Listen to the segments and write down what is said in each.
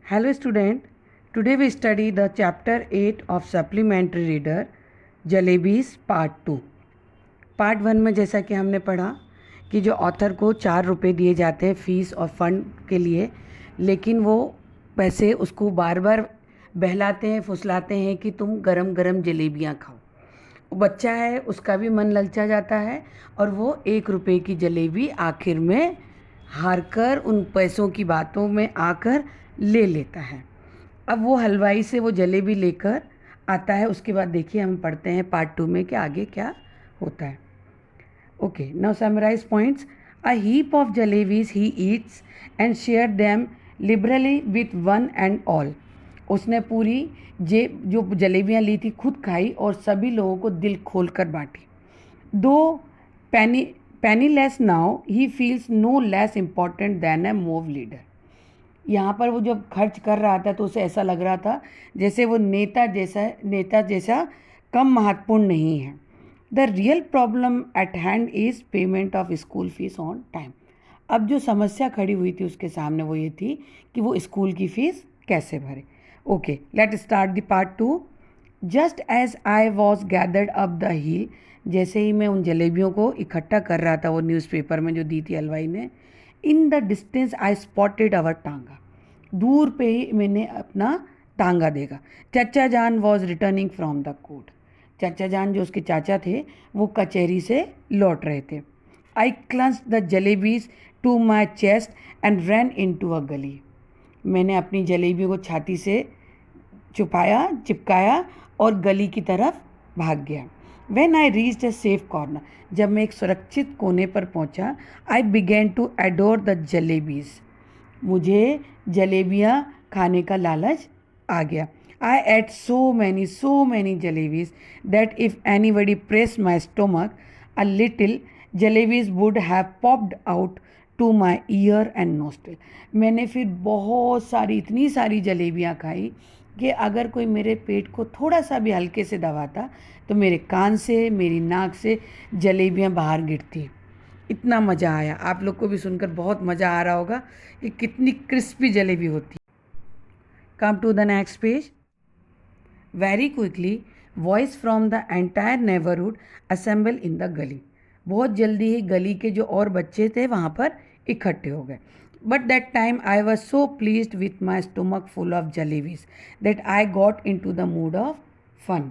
Hello student, today we study the chapter 8 of supplementary reader Jalebis part 2. Part 1 में जैसा कि हमने पढ़ा कि जो ऑथर को 4 रुपये दिए जाते हैं फीस और फंड के लिए, लेकिन वो पैसे उसको बार बार बहलाते हैं, फुसलाते हैं कि तुम गरम गरम जलेबियाँ खाओ। वो बच्चा है, उसका भी मन ललचा जाता है और वो 1 रुपये की जलेबी आखिर में हार कर उन पैसों की बातों में आकर ले लेता है। अब वो हलवाई से वो जलेबी लेकर आता है। उसके बाद देखिए हम पढ़ते हैं पार्ट 2 में कि आगे क्या होता है। Okay, now summarise points. A heap of jalebis he eats and share them liberally with one and all. उसने पूरी जो जलेबियाँ ली थी खुद खाई और सभी लोगों को दिल खोल कर बांटी। Though penniless now he feels no less important than a mob leader. यहाँ पर वो जब खर्च कर रहा था तो उसे ऐसा लग रहा था जैसे वो नेता जैसा कम महत्वपूर्ण नहीं है। The real problem at hand is payment of school fees on time. अब जो समस्या खड़ी हुई थी उसके सामने वो ये थी कि वो स्कूल की फ़ीस कैसे भरे। Okay, let start the part 2। Just as I was gathered up the hill, जैसे ही मैं उन जलेबियों को इकट्ठा कर रहा था वो न्यूज़पेपर में जो दी थी हलवाई ने, in the distance I spotted our tonga. दूर पे ही मैंने अपना टांगा देखा। चचा जान was returning from the court. चचा जान जो उसके चाचा थे वो कचहरी से लौट रहे थे। I clench the jalebis to my chest and run into a gali. मैंने अपनी जलेबियों को छाती से चिपकाया और गली की तरफ भाग गया। When I reached a safe corner, जब मैं एक सुरक्षित कोने पर पहुंचा, I began to adore the jalebis. मुझे जलेबियाँ खाने का लालच आ गया। I ate so many jalebis that if anybody pressed my stomach a little, jalebis would have popped out to my ear and nostril. मैंने फिर इतनी सारी जलेबियाँ खाई कि अगर कोई मेरे पेट को थोड़ा सा भी हल्के से दबाता तो मेरे कान से, मेरी नाक से जलेबियाँ बाहर गिरती। इतना मज़ा आया। आप लोग को भी सुनकर बहुत मज़ा आ रहा होगा कि कितनी क्रिस्पी जलेबी होती है। Come to the next page. Very quickly voice from the entire neighbourhood assemble in the gali. बहुत जल्दी ही गली के जो और बच्चे थे वहाँ पर इकट्ठे हो गए। But that time I was so pleased with my stomach full of jalebis that I got into the mood of fun.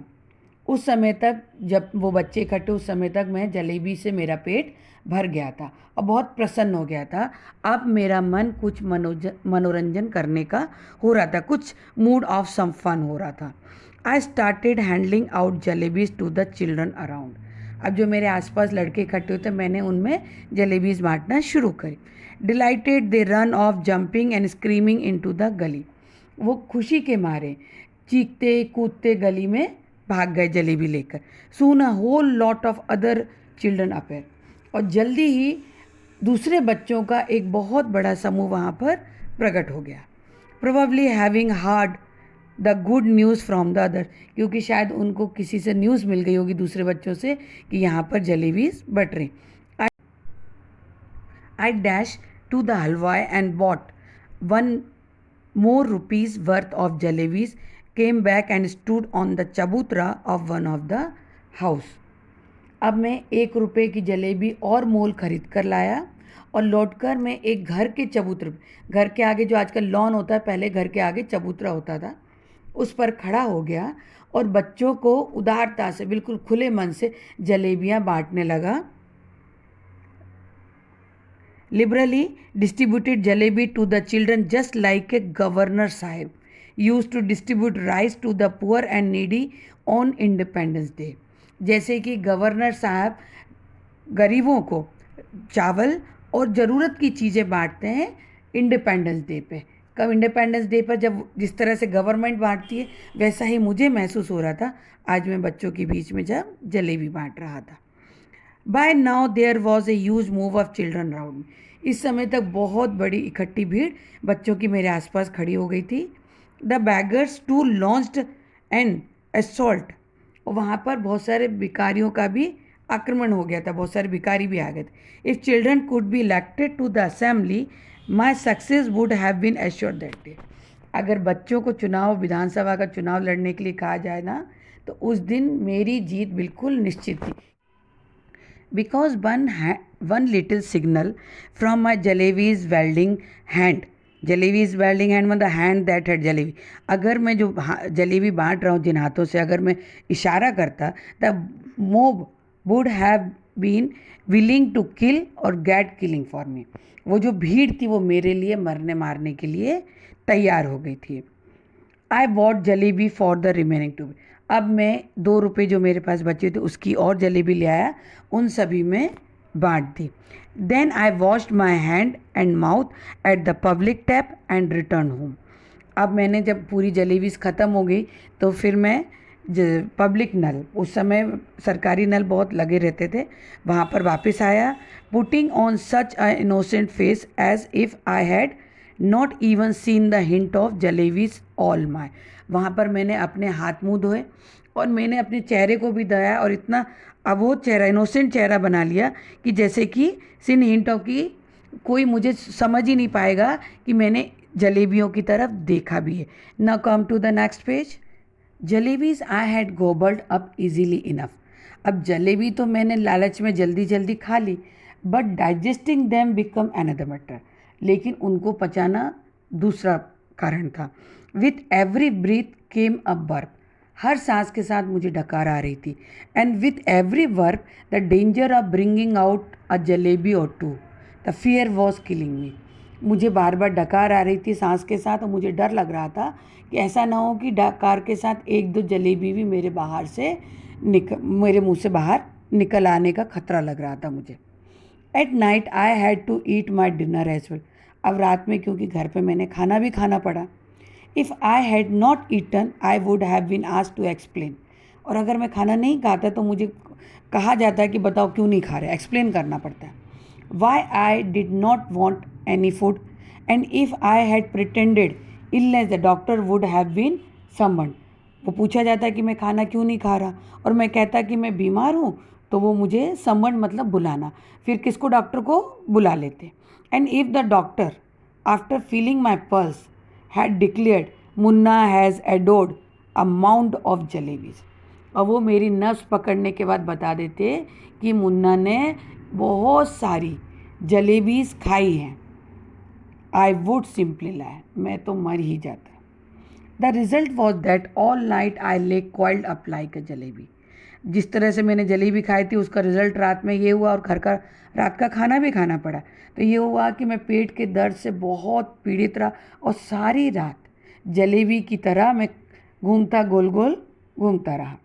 उस समय तक जब वो बच्चे इकट्ठे, उस समय तक मैं जलेबी से मेरा पेट भर गया था और बहुत प्रसन्न हो गया था। अब मेरा मन कुछ मनोरंजन करने का हो रहा था, कुछ मूड ऑफ सम फन हो रहा था। I started handling out jalebis to the children around. अब जो मेरे आसपास लड़के इकट्ठे होते मैंने उनमें जलेबीज बांटना शुरू करी। Dilated they run of jumping and screaming into the गली। वो खुशी के मारे चीखते कूदते गली में भाग गए जलेबी लेकर। Soon a whole lot of other children appear. और जल्दी ही दूसरे बच्चों का एक बहुत बड़ा समूह वहाँ पर प्रकट हो गया। Probably having hard the good news from the other, क्योंकि शायद उनको किसी से न्यूज़ मिल गई होगी दूसरे बच्चों से कि यहाँ पर जलेबीज बट रही। I dashed to the halwai and bought 1 more rupees worth of jalebis, came back and stood on the chabutra of one of the house. अब मैं 1 रुपये की जलेबी और मोल खरीद कर लाया और लौटकर मैं एक घर के चबूतरे, घर के आगे जो आजकल लॉन होता है, पहले घर के आगे चबूतरा होता था, उस पर खड़ा हो गया और बच्चों को उदारता से, बिल्कुल खुले मन से जलेबियाँ बांटने लगा। Liberally distributed jalebi to the children just like a governor sahib used to distribute rice to the poor and needy on Independence Day. जैसे कि गवर्नर साहब गरीबों को चावल और ज़रूरत की चीज़ें बांटते हैं इंडिपेंडेंस डे पे। कब इंडिपेंडेंस डे पर जब जिस तरह से गवर्नमेंट बांटती है वैसा ही मुझे महसूस हो रहा था आज मैं बच्चों के बीच में जब जलेबी बांट रहा था। By now there was a huge mob of children around me. इस समय तक बहुत बड़ी इकट्ठी भीड़ बच्चों की मेरे आसपास खड़ी हो गई थी। The beggars too launched and assault. और वहाँ पर बहुत सारे भिखारियों का भी आक्रमण हो गया था, बहुत सारे भिखारी भी आ गए थे। If children could be elected to the assembly my success would have been assured that day. अगर बच्चों को चुनाव, विधानसभा का चुनाव लड़ने के लिए कहा जाए ना, तो उस दिन मेरी जीत बिल्कुल निश्चित थी। Because one little signal from my jalebis welding hand, jalebis welding hand मतलब हैंड दैट हैड जलेबी, अगर मैं जो जलेबी बांट रहा हूँ जिन हाथों से, अगर मैं इशारा करता, the mob would have been willing to kill or get killing for me, वो जो भीड़ थी वो मेरे लिए मरने मारने के लिए तैयार हो गई थी। I bought jalebi for the remaining to, अब मैं 2 रुपये जो मेरे पास बचे थे उसकी और जलेबी ले आया, उन सभी में बांट दी। Then I washed my hand and mouth at the public tap and return home, अब मैंने जब पूरी जलेबी ख़त्म हो गई तो फिर मैं पब्लिक नल, उस समय सरकारी नल बहुत लगे रहते थे, वहाँ पर वापस आया। Putting on such a innocent face as if I had not even seen the hint of jalebis all my, वहाँ पर मैंने अपने हाथ मुँह धोए और मैंने अपने चेहरे को भी धोया और इतना अबोध चेहरा, इनोसेंट चेहरा बना लिया कि जैसे कि सिन हिंट ऑफ की कोई मुझे समझ ही नहीं पाएगा कि मैंने जलेबियों की तरफ देखा भी है। Now come to the next page. Jalebis I had gobbled up easily enough, अब जलेबी तो मैंने लालच में जल्दी जल्दी खा ली, but digesting them become another matter, लेकिन उनको पचाना दूसरा कारण था। With every breath came a burp, हर सांस के साथ मुझे डकार आ रही थी। And with every burp the danger of bringing out a jalebi or two, the fear was killing मी, मुझे बार बार डकार आ रही थी सांस के साथ और मुझे डर लग रहा था कि ऐसा ना हो कि डकार के साथ 1-2 जलेबी भी मेरे मुंह से बाहर निकल आने का खतरा लग रहा था मुझे। At night I had to eat my dinner as well, अब रात में क्योंकि घर पे मैंने खाना भी खाना पड़ा। If I had not eaten I would have been asked to explain, और अगर मैं खाना नहीं खाता तो मुझे कहा जाता है कि बताओ क्यों नहीं खा रहे, एक्सप्लेन करना पड़ता है। Why I did not want any food, and if I had pretended illness the doctor would have been summoned, वो पूछा जाता है कि मैं खाना क्यों नहीं खा रहा और मैं कहता कि मैं बीमार हूँ, तो वो मुझे समवन मतलब बुलाना, फिर किसको, डॉक्टर को बुला लेते। And if the doctor after feeling my pulse had declared Munna has adored a mount of jalebis, और वो मेरी नस पकड़ने के बाद बता देते कि मुन्ना ने बहुत सारी जलेबीज खाई हैं, आई वुड सिंपली लाई, मैं तो मर ही जाता। The result was that all night I lay coiled up like a jalebi, जिस तरह से मैंने जलेबी खाई थी उसका रिजल्ट रात में ये हुआ, और घर का रात का खाना भी खाना पड़ा, तो ये हुआ कि मैं पेट के दर्द से बहुत पीड़ित रहा और सारी रात जलेबी की तरह मैं घूमता गोल गोल घूमता रहा।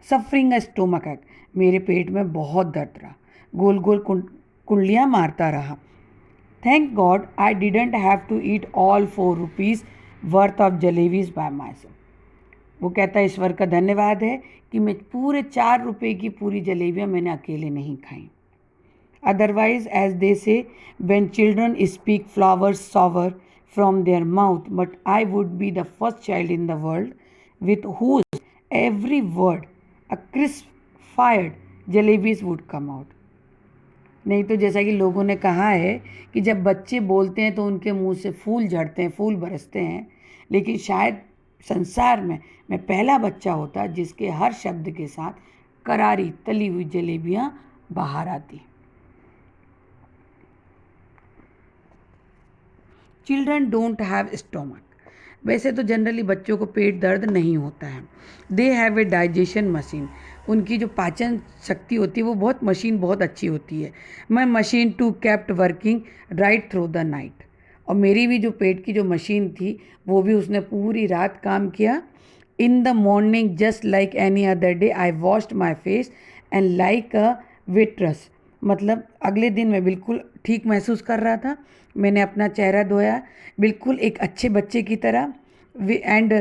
सफरिंग अ स्टोमक एक, मेरे पेट में बहुत दर्द रहा, गोल गोल कुंडलियाँ मारता रहा। Thank God I didn't have to eat all 4 rupees worth of jalebis by myself, वो कहता है ईश्वर का धन्यवाद है कि मैं पूरे 4 रुपये की पूरी जलेबियाँ मैंने अकेले नहीं खाई। Otherwise as they say when children speak flowers shower from their mouth, but I would be the first child in the world with whose every word a crisp fried jalebis would come out. नहीं तो जैसा कि लोगों ने कहा है कि जब बच्चे बोलते हैं तो उनके मुंह से फूल झड़ते हैं, फूल बरसते हैं, लेकिन शायद संसार में मैं पहला बच्चा होता जिसके हर शब्द के साथ करारी तली हुई जलेबियां बाहर आती। चिल्ड्रन डोंट हैव स्टोमक, वैसे तो जनरली बच्चों को पेट दर्द नहीं होता है। They have a digestion machine, उनकी जो पाचन शक्ति होती है वो बहुत मशीन बहुत अच्छी होती है। My machine too kept working right through the night, और मेरी भी जो पेट की जो मशीन थी वो भी उसने पूरी रात काम किया। In the morning just like any other day I washed my face and like a vitreous, मतलब अगले दिन मैं बिल्कुल ठीक महसूस कर रहा था, मैंने अपना चेहरा धोया बिल्कुल एक अच्छे बच्चे की तरह। And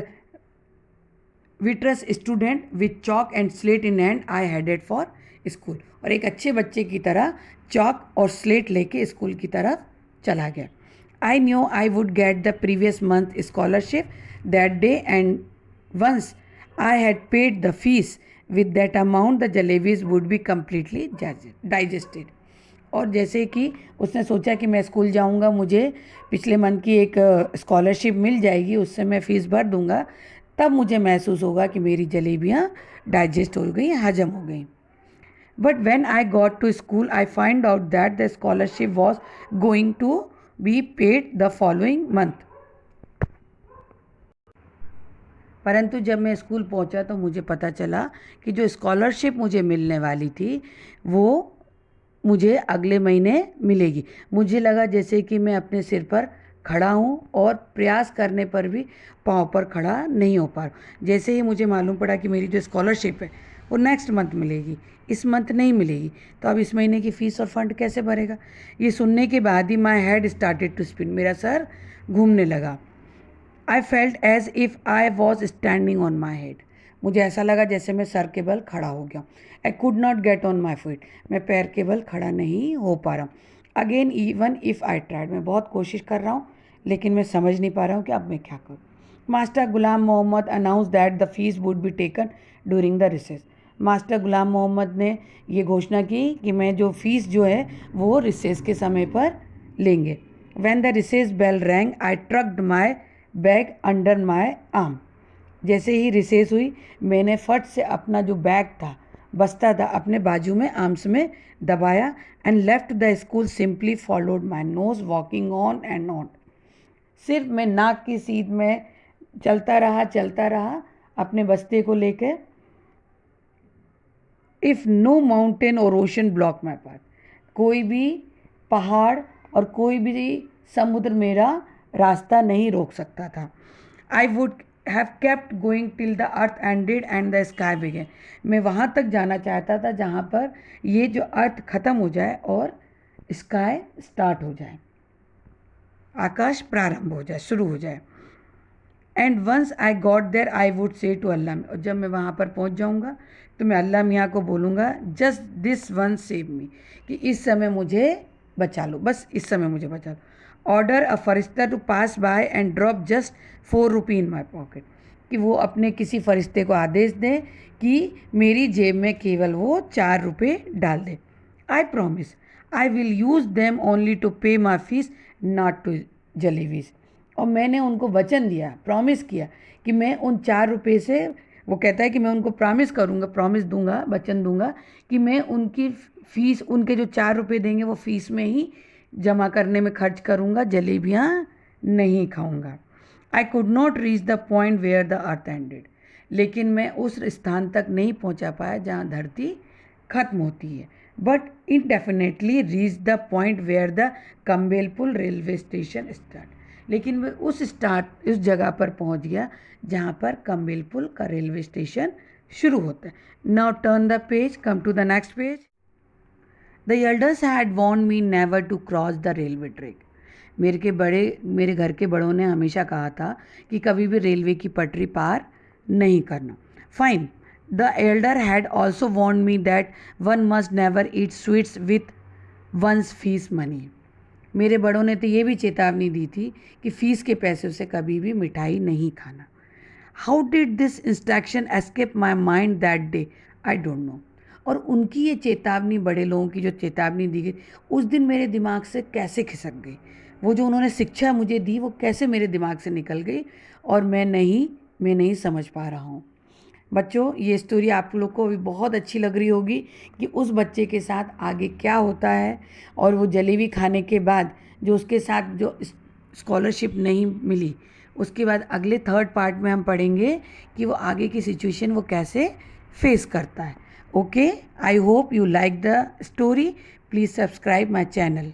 vitreous student with chalk and slate in hand I headed for school, और एक अच्छे बच्चे की तरह चॉक और स्लेट लेके स्कूल की तरफ चला गया। I knew I would get the previous month scholarship that day, and once I had paid the fees with that amount the jalebis would be completely digested, और जैसे कि उसने सोचा कि मैं स्कूल जाऊंगा, मुझे पिछले मंथ की एक स्कॉलरशिप मिल जाएगी, उससे मैं फ़ीस भर दूंगा, तब मुझे महसूस होगा कि मेरी जलेबियाँ डाइजेस्ट हो गई, हजम हो गई। But when I got to school I find out that the scholarship was going to be paid the following month. परंतु जब मैं स्कूल पहुंचा तो मुझे पता चला कि जो स्कॉलरशिप मुझे मिलने वाली थी वो मुझे अगले महीने मिलेगी। मुझे लगा जैसे कि मैं अपने सिर पर खड़ा हूँ और प्रयास करने पर भी पाँव पर खड़ा नहीं हो पा रहा। जैसे ही मुझे मालूम पड़ा कि मेरी जो स्कॉलरशिप है वो नेक्स्ट मंथ मिलेगी, इस मंथ नहीं मिलेगी, तो अब इस महीने की फ़ीस और फंड कैसे भरेगा। ये सुनने के बाद ही my head started to spin, मेरा सर घूमने लगा। I felt as if I was standing on my head, मुझे ऐसा लगा जैसे मैं सर के बल खड़ा हो गया। आई could not get on my feet, मैं पैर के बल खड़ा नहीं हो पा रहा हूँ। Again even if I tried, मैं बहुत कोशिश कर रहा हूँ लेकिन मैं समझ नहीं पा रहा हूँ कि अब मैं क्या करूँ। Master Ghulam Mohammad announce that the fees would be taken during the recess, Master Ghulam Mohammad ने ये घोषणा की कि मैं जो फ़ीस जो है वो रिसेस के समय पर लेंगे। When the recess bell rang I tucked my bag under my arm, जैसे ही रिसेस हुई मैंने फट से अपना जो बैग था, बस्ता था, अपने बाजू में आर्म्स में दबाया and left the school simply followed my nose walking on and on. सिर्फ मैं नाक की सीध में चलता रहा अपने बस्ते को लेकर। इफ़ नो माउंटेन और ओशन ब्लॉक माई पाथ, कोई भी पहाड़ और कोई भी समुद्र मेरा रास्ता नहीं रोक सकता था। I would have kept going till the earth ended and the sky began, मैं वहाँ तक जाना चाहता था जहाँ पर ये जो अर्थ ख़त्म हो जाए और स्काई स्टार्ट हो जाए, आकाश प्रारंभ हो जाए, शुरू हो जाए। And once I got there I would say to Allah, और जब मैं वहाँ पर पहुँच जाऊँगा तो मैं अल्लाह मियाँ को बोलूँगा just this one save me, कि इस समय मुझे बचा लो, बस इस समय मुझे बचा लो। ऑर्डर अ फरिश्ता to pass by and drop just 4 rupee in my pocket, कि वो अपने किसी फरिश्ते को आदेश दें कि मेरी जेब में केवल वो 4 रुपये डाल दे। I promise I will use them only to pay my fees not to jalebis, और मैंने उनको वचन दिया, प्रॉमिस किया कि मैं उन 4 रुपये से, वो कहता है कि मैं उनको प्रॉमिस दूंगा, वचन दूंगा कि मैं उनकी फ़ीस, उनके जो 4 रुपये देंगे वो फ़ीस में ही जमा करने में खर्च करूंगा, जलेबियाँ नहीं खाऊंगा। I could not reach the point where the earth ended, लेकिन मैं उस स्थान तक नहीं पहुंचा पाया जहां धरती खत्म होती है, but it definitely reach the point where the Campbellpur railway station start, लेकिन मैं उस जगह पर पहुंच गया जहां पर कम्बेलपुल का रेलवे स्टेशन शुरू होता है। Now turn the page, come to the next page. The elders had warned me never to cross the railway track, मेरे घर के बड़ों ने हमेशा कहा था कि कभी भी रेलवे की पटरी पार नहीं करना। Fine, the elder had also warned me that one must never eat sweets with one's fees money, मेरे बड़ों ने तो ये भी चेतावनी दी थी कि फ़ीस के पैसों से कभी भी मिठाई नहीं खाना। How did this instruction escape my mind that day, I don't know. और उनकी ये चेतावनी, बड़े लोगों की जो चेतावनी दी गई, उस दिन मेरे दिमाग से कैसे खिसक गई, वो जो उन्होंने शिक्षा मुझे दी वो कैसे मेरे दिमाग से निकल गई, और मैं नहीं समझ पा रहा हूँ। बच्चों, ये स्टोरी आप लोग को भी बहुत अच्छी लग रही होगी कि उस बच्चे के साथ आगे क्या होता है, और वो जलेबी खाने के बाद जो उसके साथ जो स्कॉलरशिप नहीं मिली, उसके बाद अगले 3rd पार्ट में हम पढ़ेंगे कि वो आगे की सिचुएशन वो कैसे फेस करता है। Okay, I hope you like the story, please subscribe my channel.